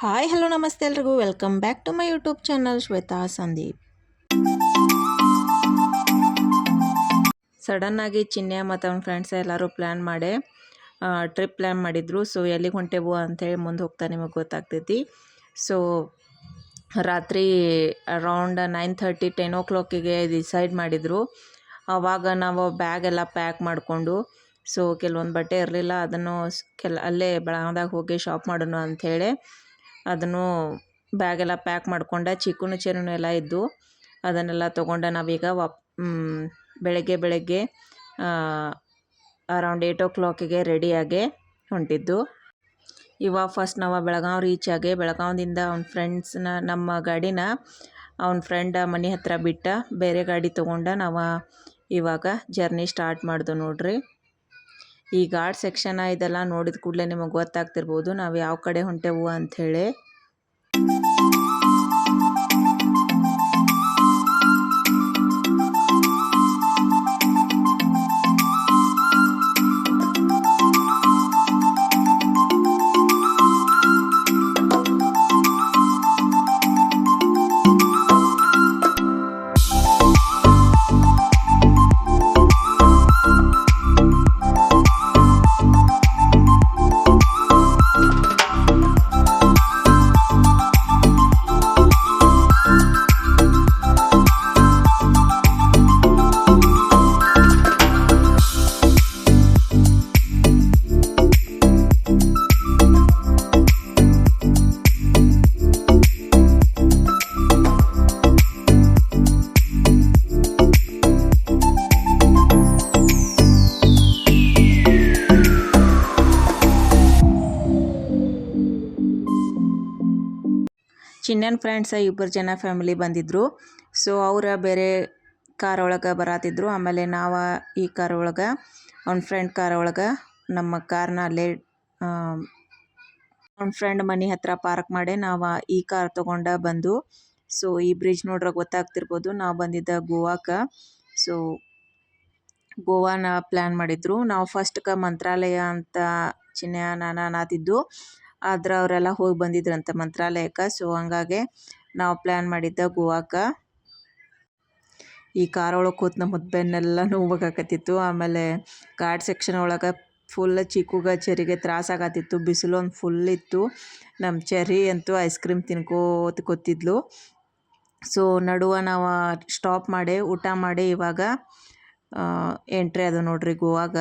Hi hello ನಮಸ್ತೆ ಎಲ್ರಿಗೂ welcome back to my YouTube channel Shweta Sandeep. ಸಡನ್ನಾಗಿ ಚಿನ್ನೆ ಮತ್ತು ಅವ್ನ ಫ್ರೆಂಡ್ಸ್ ಎಲ್ಲರೂ ಪ್ಲ್ಯಾನ್ ಮಾಡಿ ಟ್ರಿಪ್ ಪ್ಲ್ಯಾನ್ ಮಾಡಿದ್ರು. ಸೊ ಎಲ್ಲಿಗೆ ಹೊಂಟೆವು ಅಂಥೇಳಿ ಮುಂದೆ ಹೋಗ್ತಾ ನಿಮಗೆ ಗೊತ್ತಾಗ್ತೈತಿ. ಸೊ ರಾತ್ರಿ ಅರೌಂಡ್ 9:30 10 o'clock ಡಿಸೈಡ್ ಮಾಡಿದರು. ಆವಾಗ ನಾವು ಬ್ಯಾಗ್ ಎಲ್ಲ ಪ್ಯಾಕ್ ಮಾಡಿಕೊಂಡು, ಸೊ ಕೆಲವೊಂದು ಬಟ್ಟೆ ಇರಲಿಲ್ಲ, ಅದನ್ನು ಅಲ್ಲೇ ಬೆಳಗಾವ್ದಾಗ ಹೋಗಿ ಶಾಪ್ ಮಾಡೋಣ ಅಂಥೇಳಿ ಅದನ್ನು ಬ್ಯಾಗೆಲ್ಲ ಪ್ಯಾಕ್ ಮಾಡ್ಕೊಂಡೆ. ಚಿಕ್ಕುನು ಚೆರುನು ಎಲ್ಲ ಇದ್ದು ಅದನ್ನೆಲ್ಲ ತೊಗೊಂಡೆ. ನಾವೀಗ ಬೆಳಗ್ಗೆ ಅರೌಂಡ್ 8 o'clock ರೆಡಿಯಾಗಿ ಹೊಂಟಿದ್ದು. ಇವಾಗ ಫಸ್ಟ್ ನಾವು ಬೆಳಗಾವಿ ರೀಚ್ ಆಗಿ ಬೆಳಗಾವಿಯಿಂದ ಅವ್ನ ಫ್ರೆಂಡ್ಸ್ನ ನಮ್ಮ ಗಾಡಿನ ಅವ್ನ ಫ್ರೆಂಡ್ ಮನೆ ಹತ್ರ ಬಿಟ್ಟ ಬೇರೆ ಗಾಡಿ ತೊಗೊಂಡ ನಾವು ಇವಾಗ ಜರ್ನಿ ಸ್ಟಾರ್ಟ್ ಮಾಡ್ದು ನೋಡ್ರಿ. ಈ ಘಾಟ್ ಸೆಕ್ಷನ್ ಇದೆಲ್ಲ ನೋಡಿದ ಕೂಡಲೇ ನಿಮಗೆ ಗೊತ್ತಾಗ್ತಿರ್ಬೋದು ನಾವು ಯಾವ ಕಡೆ ಹೊಂಟೆವು ಅಂಥೇಳಿ. ಚಿನ್ನನ್ ಫ್ರೆಂಡ್ಸ್ ಇಬ್ಬರು ಜನ ಫ್ಯಾಮಿಲಿ ಬಂದಿದ್ದರು. ಸೊ ಅವರ ಬೇರೆ ಕಾರ್ ಒಳಗೆ ಬರತ್ತಿದ್ರು. ಆಮೇಲೆ ನಾವು ಈ ಕಾರ್ ಒಳಗೆ ಅವ್ನ ಫ್ರೆಂಡ್ ಕಾರ್ ಒಳಗೆ ನಮ್ಮ ಕಾರ್ನ ಅಲ್ಲೇ ಅವ್ನ ಫ್ರೆಂಡ್ ಮನೆ ಹತ್ರ ಪಾರ್ಕ್ ಮಾಡಿ ನಾವು ಈ ಕಾರ್ ತೊಗೊಂಡು ಬಂದು. ಸೊ ಈ ಬ್ರಿಡ್ಜ್ ನೋಡ್ರೆ ಗೊತ್ತಾಗ್ತಿರ್ಬೋದು ನಾವು ಬಂದಿದ್ದ ಗೋವಾಕ್ಕೆ. ಸೊ ಗೋವಾನ ಪ್ಲ್ಯಾನ್ ಮಾಡಿದ್ರು. ನಾವು ಫಸ್ಟ್ಗೆ ಮಂತ್ರಾಲಯ ಅಂತ ಚಿನ್ನ ನಾನು ಅನ್ನತ್ತಿದ್ದು, ಆದ್ರೆ ಅವರೆಲ್ಲ ಹೋಗಿ ಬಂದಿದ್ರಂತೆ ಮಂತ್ರಾಲಯಕ್ಕೆ. ಸೊ ಹಂಗಾಗಿ ನಾವು ಪ್ಲ್ಯಾನ್ ಮಾಡಿದ್ದ ಗೋವಾಕ್ಕೆ. ಈ ಕಾರ್ ಒಳಗೆ ಕೂತು ನಮ್ಮ ಬೆನ್ನೆಲ್ಲ ನೋವಾಗಕತ್ತಿತ್ತು. ಆಮೇಲೆ ಘಾಟ್ ಸೆಕ್ಷನ್ ಒಳಗೆ ಫುಲ್ ಚಿಕ್ಕುಗ ಚೆರಿಗೆ ತ್ರಾಸಾಗತ್ತಿತ್ತು. ಬಿಸಿಲು ಒಂದು ಫುಲ್ ಇತ್ತು. ನಮ್ಮ ಚೆರಿ ಅಂತೂ ಐಸ್ ಕ್ರೀಮ್ ತಿನ್ಕೋತ ಕೂತಿದ್ಲು. ಸೊ ನಡುವೆ ನಾವು ಸ್ಟಾಪ್ ಮಾಡಿ ಊಟ ಮಾಡಿ ಇವಾಗ ಎಂಟ್ರಿ ಅದು ನೋಡ್ರಿ ಗೋವಾಗ.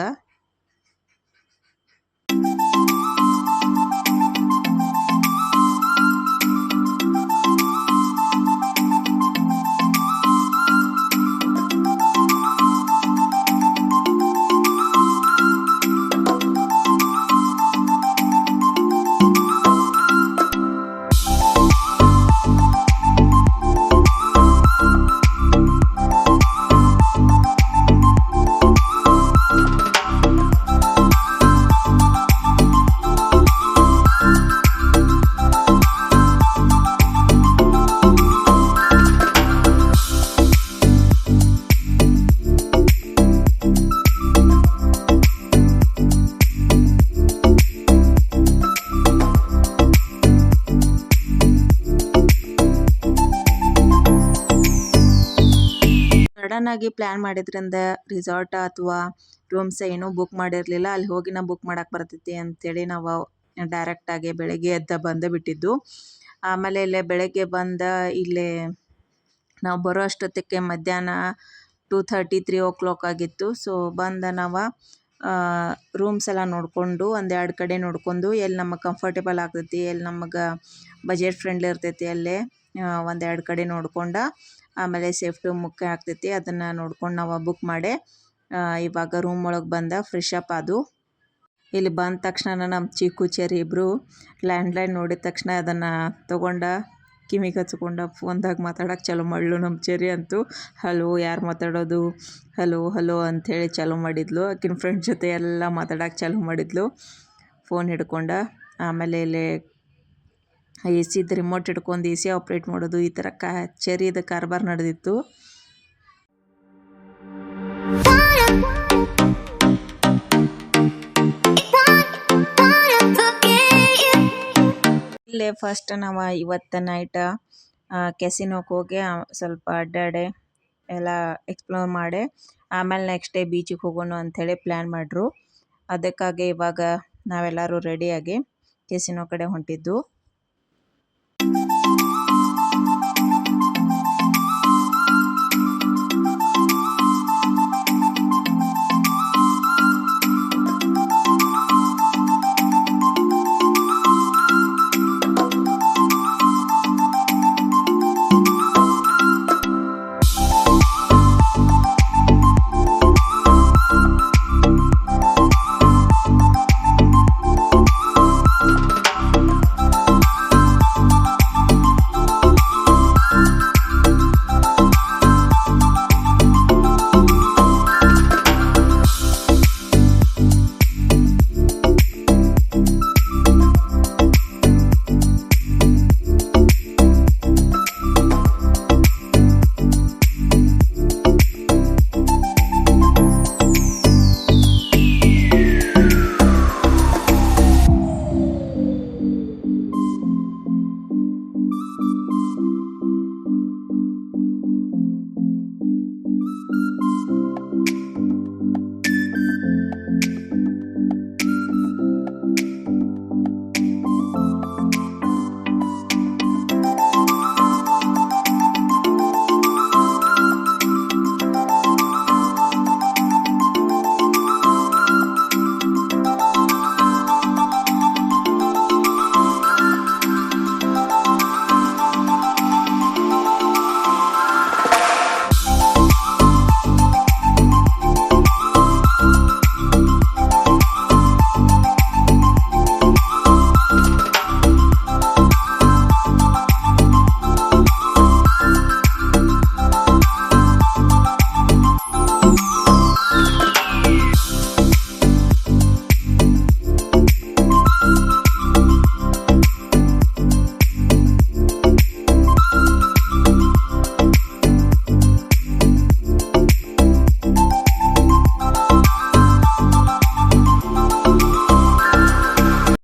ಸಡನ್ನಾಗಿ ಪ್ಲ್ಯಾನ್ ಮಾಡಿದ್ರಿಂದ ರಿಸಾರ್ಟ್ ಅಥವಾ ರೂಮ್ಸ್ ಏನೂ ಬುಕ್ ಮಾಡಿರಲಿಲ್ಲ. ಅಲ್ಲಿ ಹೋಗಿ ನಾವು ಬುಕ್ ಮಾಡೋಕೆ ಬರ್ತೈತಿ ಅಂಥೇಳಿ ನಾವು ಡೈರೆಕ್ಟಾಗಿ ಬೆಳಗ್ಗೆ ಬಂದು ಬಿಟ್ಟಿದ್ದು. ಆಮೇಲೆ ಇಲ್ಲೇ ಬೆಳಗ್ಗೆ ಇಲ್ಲೇ ನಾವು ಬರೋ ಅಷ್ಟೊತ್ತಿಗೆ ಮಧ್ಯಾಹ್ನ 2:30 3 o'clock ಆಗಿತ್ತು. ಸೊ ನಾವು ರೂಮ್ಸ್ ಎಲ್ಲ ನೋಡಿಕೊಂಡು ಒಂದೆರಡು ಕಡೆ ನೋಡ್ಕೊಂಡು ಎಲ್ಲಿ ನಮಗೆ ಕಂಫರ್ಟೇಬಲ್ ಆಗ್ತೈತಿ, ಎಲ್ಲಿ ನಮಗೆ ಬಜೆಟ್ ಫ್ರೆಂಡ್ಲಿ ಇರ್ತೈತಿ ಅಲ್ಲೇ ಒಂದೆರಡು ಕಡೆ ನೋಡ್ಕೊಂಡು ಆಮೇಲೆ ಸೇಫ್ಟಿ ಮುಖ್ಯ ಆಗ್ತೈತಿ ಅದನ್ನು ನೋಡ್ಕೊಂಡು ನಾವು ಬುಕ್ ಮಾಡಿ ಇವಾಗ ರೂಮ್ ಒಳಗೆ ಫ್ರೆಶ್ ಅಪ್ ಅದು. ಇಲ್ಲಿ ಬಂದ ತಕ್ಷಣ ನಮ್ಮ ಚಿಕ್ಕು ಚೆರಿ ಇಬ್ಬರು ಲ್ಯಾಂಡ್ಲೈನ್ ನೋಡಿದ ತಕ್ಷಣ ಅದನ್ನು ತೊಗೊಂಡು ಕಿವಿಗೆ ಹಚ್ಕೊಂಡು ಫೋನ್ದಾಗ ಮಾತಾಡೋಕೆ ಚಾಲೂ ಮಾಡಲು. ನಮ್ಮ ಚೆರಿ ಅಂತೂ ಹಲೋ ಯಾರು ಮಾತಾಡೋದು, ಹಲೋ ಹಲೋ ಅಂಥೇಳಿ ಚಾಲೂ ಮಾಡಿದ್ಲು. ಆಕಿನ ಫ್ರೆಂಡ್ ಜೊತೆ ಎಲ್ಲ ಮಾತಾಡೋಕೆ ಚಾಲೂ ಮಾಡಿದ್ಲು ಫೋನ್ ಹಿಡ್ಕೊಂಡು. ಆಮೇಲೆ ಇಲ್ಲಿ ಎ ಸಿದು ರಿಮೋಟ್ ಹಿಡ್ಕೊಂಡು ಎ ಸಿ ಆಪ್ರೇಟ್ ಮಾಡೋದು, ಈ ಥರ ಚೆರಿದು ಕಾರ್ಬಾರ್ ನಡೆದಿತ್ತು. ಇಲ್ಲೇ ಫಸ್ಟ್ ನಾವು ಇವತ್ತು ನೈಟ್ ಕೆಸಿನೋಕ್ಕೆ ಹೋಗಿ ಸ್ವಲ್ಪ ಅಡ್ಡಾಡಿ ಎಲ್ಲ ಎಕ್ಸ್ಪ್ಲೋರ್ ಮಾಡಿ ಆಮೇಲೆ ನೆಕ್ಸ್ಟ್ ಡೇ ಬೀಚಿಗೆ ಹೋಗೋಣ ಅಂಥೇಳಿ ಪ್ಲ್ಯಾನ್ ಮಾಡ್ರು. ಅದಕ್ಕಾಗಿ ಇವಾಗ ನಾವೆಲ್ಲರೂ ರೆಡಿಯಾಗಿ ಕೆಸಿನೋ ಕಡೆ ಹೊಂಟಿದ್ದು.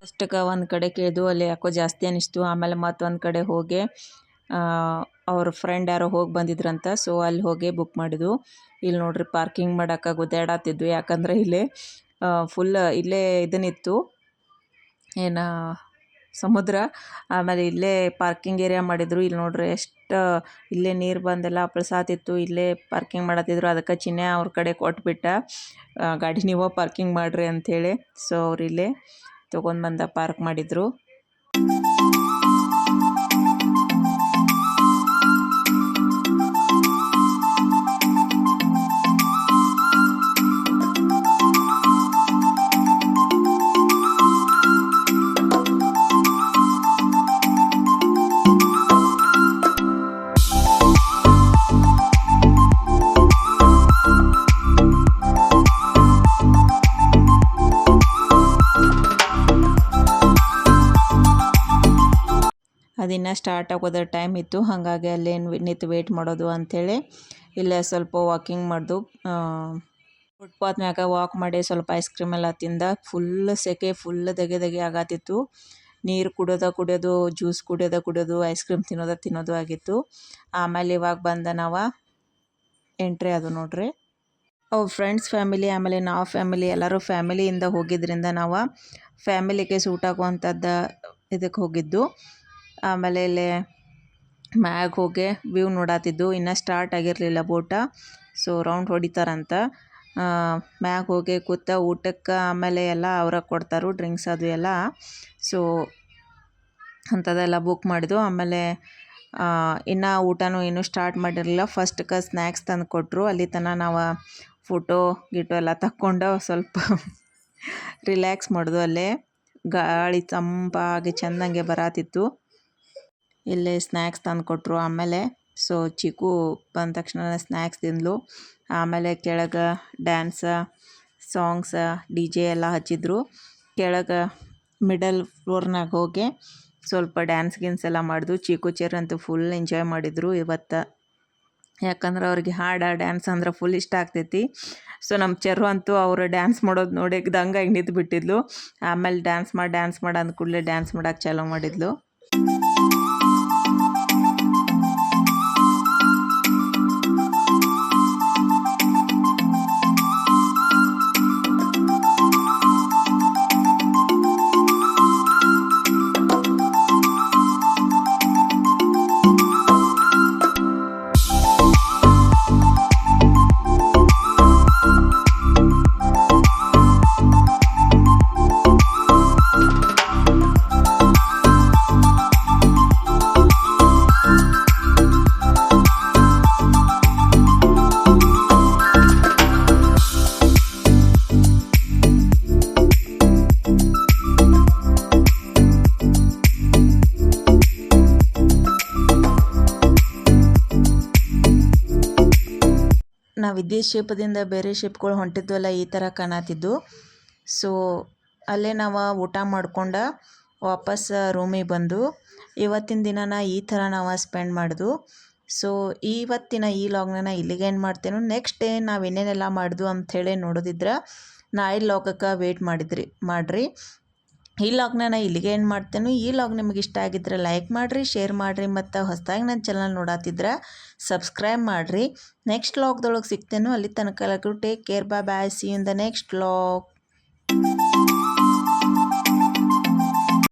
ಫಸ್ಟ್ಗೆ ಒಂದು ಕಡೆ ಕೇಳಿದ್ವು, ಅಲ್ಲಿ ಯಾಕೋ ಜಾಸ್ತಿ ಅನಿಸ್ತು. ಆಮೇಲೆ ಮತ್ತೊಂದು ಕಡೆ ಹೋಗಿ ಅವ್ರ ಫ್ರೆಂಡ್ ಯಾರೋ ಹೋಗಿ ಬಂದಿದ್ರಂತ, ಸೊ ಅಲ್ಲಿ ಹೋಗಿ ಬುಕ್ ಮಾಡಿದ್ವು. ಇಲ್ಲಿ ನೋಡ್ರಿ ಪಾರ್ಕಿಂಗ್ ಮಾಡೋಕೆ ಗುದ್ದಾಡತ್ತಿದ್ವು, ಯಾಕಂದ್ರೆ ಇಲ್ಲೇ ಫುಲ್ ಇಲ್ಲೇ ಇದನ್ನಿತ್ತು ಏನು ಸಮುದ್ರ. ಆಮೇಲೆ ಇಲ್ಲೇ ಪಾರ್ಕಿಂಗ್ ಏರಿಯಾ ಮಾಡಿದ್ರು. ಇಲ್ಲಿ ನೋಡ್ರಿ ಎಷ್ಟು ಇಲ್ಲೇ ನೀರು ಬಂದೆಲ್ಲ ಅಪ್ಪಳಿಸಾತಿತ್ತು, ಇಲ್ಲೇ ಪಾರ್ಕಿಂಗ್ ಮಾಡತ್ತಿದ್ರು. ಅದಕ್ಕೆ ಚಿನ್ನೆ ಅವ್ರ ಕಡೆ ಕೊಟ್ಬಿಟ್ಟ, ಗಾಡಿ ನೀವು ಪಾರ್ಕಿಂಗ್ ಮಾಡಿರಿ ಅಂಥೇಳಿ. ಸೊ ಅವ್ರು ಇಲ್ಲೇ ತೊಗೊಂಡು ಬಂದ ಪಾರ್ಕ್ ಮಾಡಿದ್ರು. ಅದಿನ್ನು ಸ್ಟಾರ್ಟ್ ಆಗೋದ ಟೈಮ್ ಇತ್ತು, ಹಾಗಾಗಿ ಅಲ್ಲೇನು ನಿಂತು ವೇಟ್ ಮಾಡೋದು ಅಂಥೇಳಿ ಇಲ್ಲೇ ಸ್ವಲ್ಪ ವಾಕಿಂಗ್ ಮಾಡ್ದು. ಫುಟ್ಪಾತ್ ಮ್ಯಾಗ ವಾಕ್ ಮಾಡಿ ಸ್ವಲ್ಪ ಐಸ್ ಕ್ರೀಮ್ ಎಲ್ಲ ತಿಂದ. ಫುಲ್ ಸೆಕೆ, ಫುಲ್ ದಗೆ ಆಗತ್ತಿತ್ತು. ನೀರು ಕುಡಿಯೋದು, ಜ್ಯೂಸ್ ಕುಡಿಯೋದು, ಐಸ್ ಕ್ರೀಮ್ ತಿನ್ನೋದು ಆಗಿತ್ತು. ಆಮೇಲೆ ಇವಾಗ ಬಂದ ನಾವು ಎಂಟ್ರಿ ಅದು ನೋಡ್ರಿ. ಅವ್ರ ಫ್ರೆಂಡ್ಸ್ ಫ್ಯಾಮಿಲಿ ಆಮೇಲೆ ನಾವು ಫ್ಯಾಮಿಲಿ ಎಲ್ಲರೂ ಫ್ಯಾಮಿಲಿಯಿಂದ ಹೋಗಿದ್ದರಿಂದ ನಾವು ಫ್ಯಾಮಿಲಿಗೆ ಸೂಟ್ ಆಗುವಂಥದ್ದು ಇದಕ್ಕೆ ಹೋಗಿದ್ದು. ಆಮೇಲೆ ಇಲ್ಲಿ ಮ್ಯಾಗ ಹೋಗಿ ವ್ಯೂ ನೋಡತ್ತಿದ್ದು. ಇನ್ನೂ ಸ್ಟಾರ್ಟ್ ಆಗಿರಲಿಲ್ಲ ಬೋಟ, ಸೊ ರೌಂಡ್ ಹೊಡಿತಾರಂತ. ಮ್ಯಾಗ ಹೋಗಿ ಕೂತ ಊಟಕ್ಕೆ ಆಮೇಲೆ ಎಲ್ಲ ಅವ್ರ ಕೊಡ್ತಾರು ಡ್ರಿಂಕ್ಸ್ ಅದು ಎಲ್ಲ. ಸೊ ಅಂಥದ್ದೆಲ್ಲ ಬುಕ್ ಮಾಡಿದ್ವು. ಆಮೇಲೆ ಇನ್ನೂ ಊಟನೂ ಇನ್ನೂ ಸ್ಟಾರ್ಟ್ ಮಾಡಿರಲಿಲ್ಲ. ಫಸ್ಟ್ಗೆ ಸ್ನ್ಯಾಕ್ಸ್ ತಂದು ಕೊಟ್ಟರು. ಅಲ್ಲಿ ತನಕ ನಾವು ಫೋಟೋ ಎಲ್ಲ ತಕ್ಕೊಂಡು ಸ್ವಲ್ಪ ರಿಲ್ಯಾಕ್ಸ್ ಮಾಡಿದ್ವು. ಅಲ್ಲೇ ಗಾಳಿ ತಂಪಾಗಿ ಚೆಂದಂಗೆ ಬರತ್ತಿತ್ತು. ಇಲ್ಲೇ ಸ್ನ್ಯಾಕ್ಸ್ ತಂದು ಕೊಟ್ಟರು. ಆಮೇಲೆ ಸೊ ಚಿಕ್ಕು ಬಂದ ತಕ್ಷಣ ಸ್ನ್ಯಾಕ್ಸ್ ತಿಂದ್ಲು. ಆಮೇಲೆ ಕೆಳಗೆ ಡ್ಯಾನ್ಸ ಸಾಂಗ್ಸ DJ ಎಲ್ಲ ಹಚ್ಚಿದ್ರು. ಕೆಳಗೆ ಮಿಡಲ್ ಫ್ಲೋರ್ನಾಗ ಹೋಗಿ ಸ್ವಲ್ಪ ಡ್ಯಾನ್ಸ್ ಗಿನ್ಸ್ ಎಲ್ಲ ಮಾಡಿದ್ವು. ಚಿಕ್ಕು ಚೇರ್ ಅಂತೂ ಫುಲ್ ಎಂಜಾಯ್ ಮಾಡಿದರು ಇವತ್ತು, ಯಾಕಂದ್ರೆ ಅವ್ರಿಗೆ ಹಾಡು ಡ್ಯಾನ್ಸ್ ಅಂದ್ರೆ ಫುಲ್ ಇಷ್ಟ ಆಗ್ತೈತಿ. ಸೊ ನಮ್ಮ ಚೆರು ಅಂತೂ ಅವರು ಡ್ಯಾನ್ಸ್ ಮಾಡೋದು ನೋಡಿ ದಂಗಾಗಿ ನಿಂತು ಬಿಟ್ಟಿದ್ಲು. ಆಮೇಲೆ ಡ್ಯಾನ್ಸ್ ಮಾಡಿ ಅಂದ ಕೂಡಲೇ ಡ್ಯಾನ್ಸ್ ಮಾಡೋಕೆ ಚಾಲೂ ಮಾಡಿದ್ಲು. ನಾವು ಇದ್ದೇ ಶೇಪದಿಂದ ಬೇರೆ ಶೇಪ್ಗಳು ಹೊಂಟಿದ್ವಲ್ಲ ಈ ಥರ ಕಾಣತ್ತಿದ್ದು. ಸೊ ಅಲ್ಲೇ ನಾವು ಊಟ ಮಾಡ್ಕೊಂಡು ವಾಪಸ್ ರೂಮಿಗೆ ಬಂದು ಇವತ್ತಿನ ದಿನನ ಈ ಥರ ನಾವು ಸ್ಪೆಂಡ್ ಮಾಡಿದ್ವು. ಸೊ ಇವತ್ತಿನ ಈ ಲಾಗ್ನ ಇಲ್ಲಿಗೆ ಏನು ಮಾಡ್ತೇನೆ. ನೆಕ್ಸ್ಟ್ ಡೇ ನಾವು ಏನೇನೆಲ್ಲ ಮಾಡಿದ್ವು ಅಂಥೇಳಿ ನೋಡೋದಿದ್ರೆ ನಾಳೆ ಲಾಗಕ್ಕೆ ವೇಟ್ ಮಾಡಿರಿ. ಈ ಲಾಗ್ನ ಇಲ್ಲಿಗೆ ಏನು ಮಾಡ್ತೇನೆ. ಈ ಲಾಗ್ ನಿಮಗೆ ಇಷ್ಟ ಆಗಿದ್ರೆ ಲೈಕ್ ಮಾಡಿರಿ, ಶೇರ್ ಮಾಡಿರಿ, ಮತ್ತು ಹೊಸದಾಗಿ ನನ್ನ ಚಾನಲ್ ನೋಡತ್ತಿದ್ರೆ ಸಬ್ಸ್ಕ್ರೈಬ್ ಮಾಡಿರಿ. ನೆಕ್ಸ್ಟ್ ಲಾಗ್ದೊಳಗೆ ಸಿಗ್ತೇನೆ. ಅಲ್ಲಿ ತನಕ take care, bye, see you in the next log.